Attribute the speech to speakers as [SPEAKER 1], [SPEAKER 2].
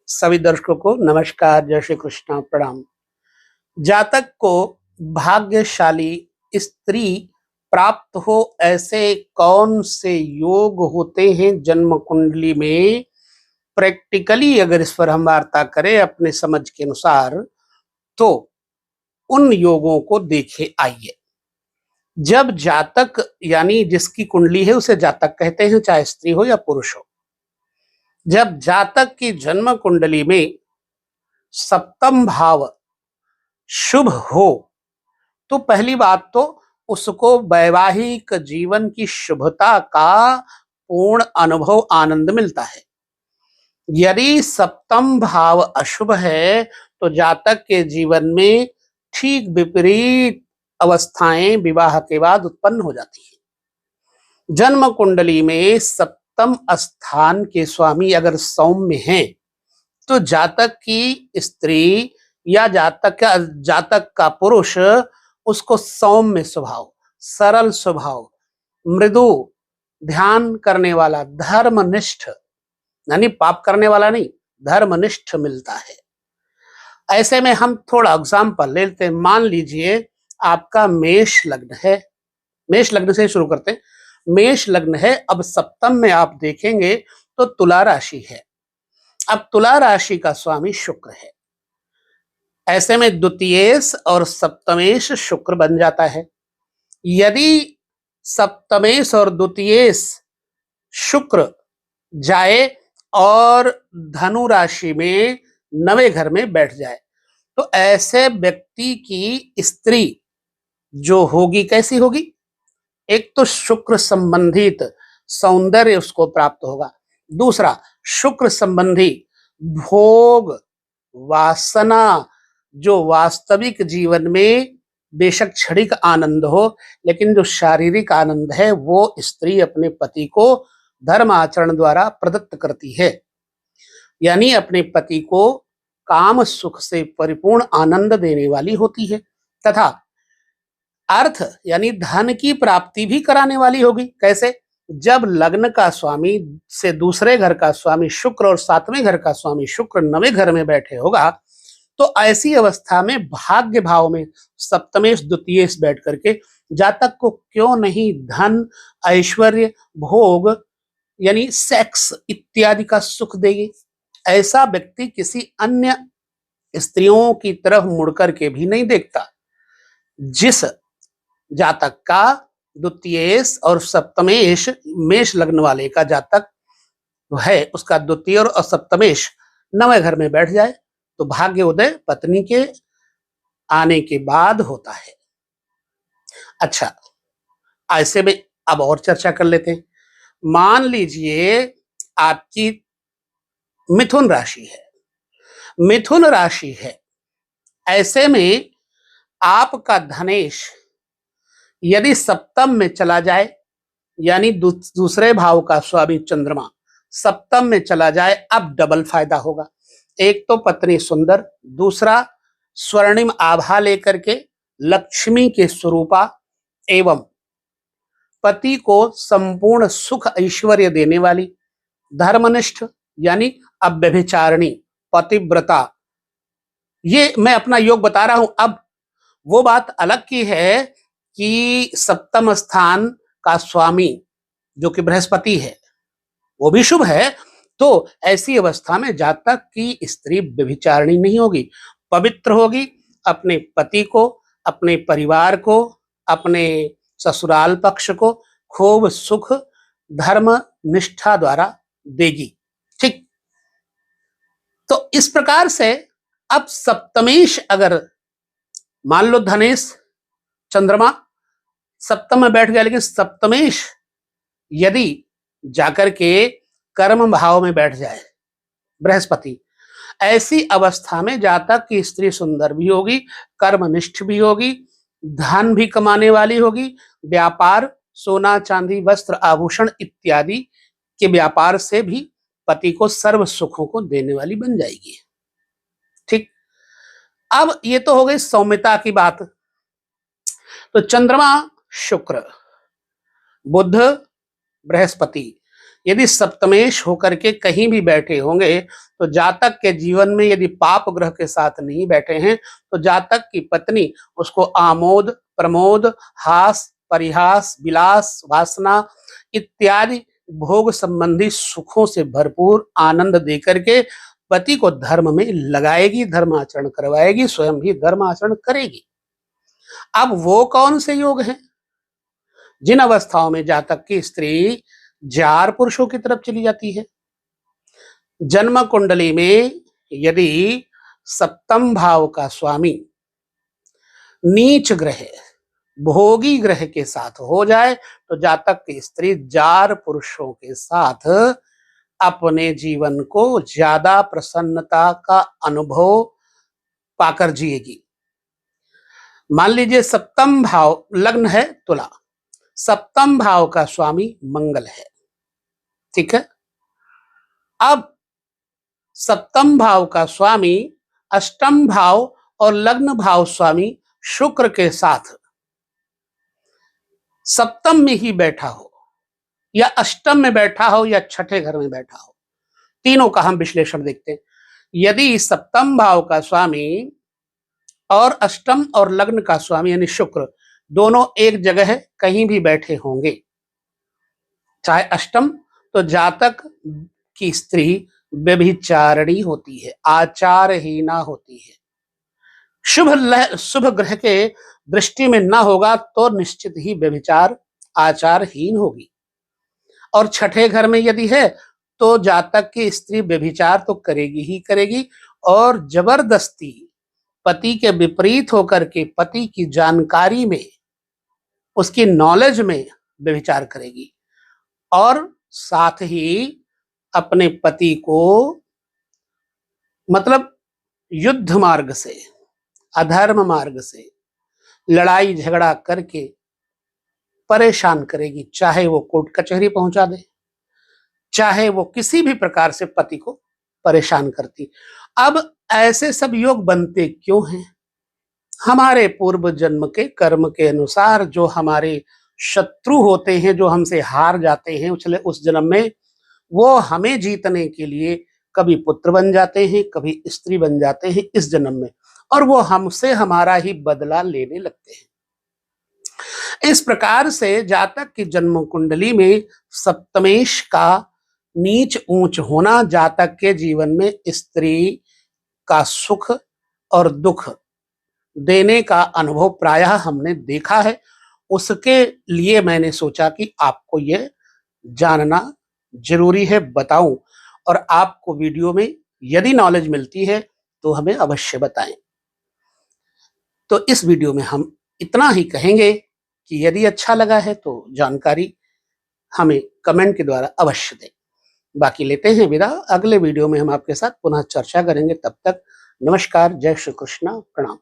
[SPEAKER 1] सभी दर्शकों को नमस्कार, जय श्री कृष्णा, प्रणाम। जातक को भाग्यशाली स्त्री प्राप्त हो, ऐसे कौन से योग होते हैं जन्म कुंडली में? प्रैक्टिकली अगर इस पर हम वार्ता करें अपने समझ के अनुसार, तो उन योगों को देखे आइए। जब जातक यानी जिसकी कुंडली है उसे जातक कहते हैं, चाहे स्त्री हो या पुरुष हो। जब जातक की जन्म कुंडली में सप्तम भाव शुभ हो, तो पहली बात तो उसको वैवाहिक जीवन की शुभता का पूर्ण अनुभव, आनंद मिलता है। यदि सप्तम भाव अशुभ है तो जातक के जीवन में ठीक विपरीत अवस्थाएं विवाह के बाद उत्पन्न हो जाती है। जन्म कुंडली में सप्तम स्थान के स्वामी अगर सौम्य हैं, तो जातक की स्त्री या जातक का पुरुष उसको सौम्य स्वभाव, सरल स्वभाव, मृदु, ध्यान करने वाला, धर्मनिष्ठ, यानी पाप करने वाला नहीं, धर्मनिष्ठ मिलता है। ऐसे में हम थोड़ा एग्जाम्पल ले लेते हैं। मान लीजिए आपका मेष लग्न है। मेष लग्न से शुरू करते हैं। मेष लग्न है, अब सप्तम में आप देखेंगे तो तुला राशि है। अब तुला राशि का स्वामी शुक्र है। ऐसे में द्वितीयेश और सप्तमेश शुक्र बन जाता है। यदि सप्तमेश और द्वितीयेश शुक्र जाए और धनु राशि में नवे घर में बैठ जाए, तो ऐसे व्यक्ति की स्त्री जो होगी कैसी होगी? एक तो शुक्र संबंधित सौंदर्य उसको प्राप्त होगा। दूसरा, शुक्र संबंधी भोग, वासना, जो वास्तविक जीवन में बेशक क्षणिक आनंद हो, लेकिन जो शारीरिक आनंद है वो स्त्री अपने पति को धर्म आचरण द्वारा प्रदत्त करती है। यानी अपने पति को काम सुख से परिपूर्ण आनंद देने वाली होती है, तथा अर्थ यानी धन की प्राप्ति भी कराने वाली होगी। कैसे? जब लग्न का स्वामी से दूसरे घर का स्वामी शुक्र और सातवें घर का स्वामी शुक्र नवे घर में बैठे होगा, तो ऐसी अवस्था में भाग्य भाव में सप्तमेश द्वितीयेश बैठ करके जातक को क्यों नहीं धन, ऐश्वर्य, भोग यानी सेक्स इत्यादि का सुख देगी। ऐसा व्यक्ति किसी अन्य स्त्रियों की तरफ मुड़कर के भी नहीं देखता। जिस जातक का द्वितीयेश और सप्तमेश, मेष लग्न वाले का जातक है, उसका द्वितीय और सप्तमेश नवे घर में बैठ जाए, तो भाग्य उदय पत्नी के आने के बाद होता है। अच्छा, ऐसे में अब और चर्चा कर लेते हैं। मान लीजिए आपकी मिथुन राशि है। मिथुन राशि है, ऐसे में आपका धनेश यदि सप्तम में चला जाए, यानी दूसरे भाव का स्वामी चंद्रमा सप्तम में चला जाए, अब डबल फायदा होगा। एक तो पत्नी सुंदर, दूसरा स्वर्णिम आभा लेकर के लक्ष्मी के स्वरूपा एवं पति को संपूर्ण सुख ऐश्वर्य देने वाली, धर्मनिष्ठ यानी अव्यभिचारिणी, पतिव्रता। ये मैं अपना योग बता रहा हूं। अब वो बात अलग की है कि सप्तम स्थान का स्वामी जो कि बृहस्पति है वो भी शुभ है, तो ऐसी अवस्था में जातक की स्त्री व्यभिचारिणी नहीं होगी, पवित्र होगी। अपने पति को, अपने परिवार को, अपने ससुराल पक्ष को खूब सुख धर्म निष्ठा द्वारा देगी। ठीक, तो इस प्रकार से अब सप्तमेश अगर मान लो धनेश चंद्रमा सप्तम में बैठ गया, लेकिन सप्तमेश यदि जाकर के कर्म भाव में बैठ जाए बृहस्पति, ऐसी अवस्था में जातक की स्त्री सुंदर भी होगी, कर्मनिष्ठ भी होगी, धन भी कमाने वाली होगी, व्यापार सोना चांदी वस्त्र आभूषण इत्यादि के व्यापार से भी पति को सर्व सुखों को देने वाली बन जाएगी। ठीक, अब ये तो हो गई सौम्यता की बात। तो चंद्रमा शुक्र, बुध, बृहस्पति, यदि सप्तमेश होकर के कहीं भी बैठे होंगे तो जातक के जीवन में यदि पाप ग्रह के साथ नहीं बैठे हैं तो जातक की पत्नी उसको आमोद, प्रमोद, हास, परिहास, विलास, वासना इत्यादि भोग संबंधी सुखों से भरपूर आनंद देकर के पति को धर्म में लगाएगी, धर्म आचरण करवाएगी, स्वयं भी धर्म आचरण करेगी। अब वो कौन से योग हैं? जिन अवस्थाओं में जातक की स्त्री जार पुरुषों की तरफ चली जाती है। जन्म कुंडली में यदि सप्तम भाव का स्वामी नीच ग्रह, भोगी ग्रह के साथ हो जाए तो जातक की स्त्री जार पुरुषों के साथ अपने जीवन को ज्यादा प्रसन्नता का अनुभव पाकर जिएगी। मान लीजिए सप्तम भाव, लग्न है तुला, सप्तम भाव का स्वामी मंगल है, ठीक है। अब सप्तम भाव का स्वामी अष्टम भाव और लग्न भाव स्वामी शुक्र के साथ सप्तम में ही बैठा हो या अष्टम में बैठा हो या छठे घर में बैठा हो, तीनों का हम विश्लेषण देखते हैं। यदि सप्तम भाव का स्वामी और अष्टम और लग्न का स्वामी यानी शुक्र दोनों एक जगह कहीं भी बैठे होंगे, चाहे अष्टम, तो जातक की स्त्री व्यभिचारिणी होती है, आचारहीना होती है। शुभ ग्रह के दृष्टि में ना होगा तो निश्चित ही व्यभिचार, आचारहीन होगी। और छठे घर में यदि है तो जातक की स्त्री व्यभिचार तो करेगी ही करेगी और जबरदस्ती पति के विपरीत होकर के पति की जानकारी में, उसकी नॉलेज में व्यभिचार करेगी और साथ ही अपने पति को मतलब युद्ध मार्ग से, अधर्म मार्ग से लड़ाई झगड़ा करके परेशान करेगी, चाहे वो कोर्ट कचहरी पहुंचा दे, चाहे वो किसी भी प्रकार से पति को परेशान करती। अब ऐसे सब योग बनते क्यों हैं? हमारे पूर्व जन्म के कर्म के अनुसार जो हमारे शत्रु होते हैं, जो हमसे हार जाते हैं उस जन्म में, वो हमें जीतने के लिए कभी पुत्र बन जाते हैं, कभी स्त्री बन जाते हैं इस जन्म में, और वो हमसे हमारा ही बदला लेने लगते हैं। इस प्रकार से जातक की जन्म कुंडली में सप्तमेश का नीच ऊंच होना जातक के जीवन में स्त्री का सुख और दुख देने का अनुभव प्रायः हमने देखा है। उसके लिए मैंने सोचा कि आपको ये जानना जरूरी है, बताऊं, और आपको वीडियो में यदि नॉलेज मिलती है तो हमें अवश्य बताएं। तो इस वीडियो में हम इतना ही कहेंगे कि यदि अच्छा लगा है तो जानकारी हमें कमेंट के द्वारा अवश्य दें। बाकी लेते हैं विदा, अगले वीडियो में हम आपके साथ पुनः चर्चा करेंगे। तब तक नमस्कार, जय श्री कृष्ण, प्रणाम।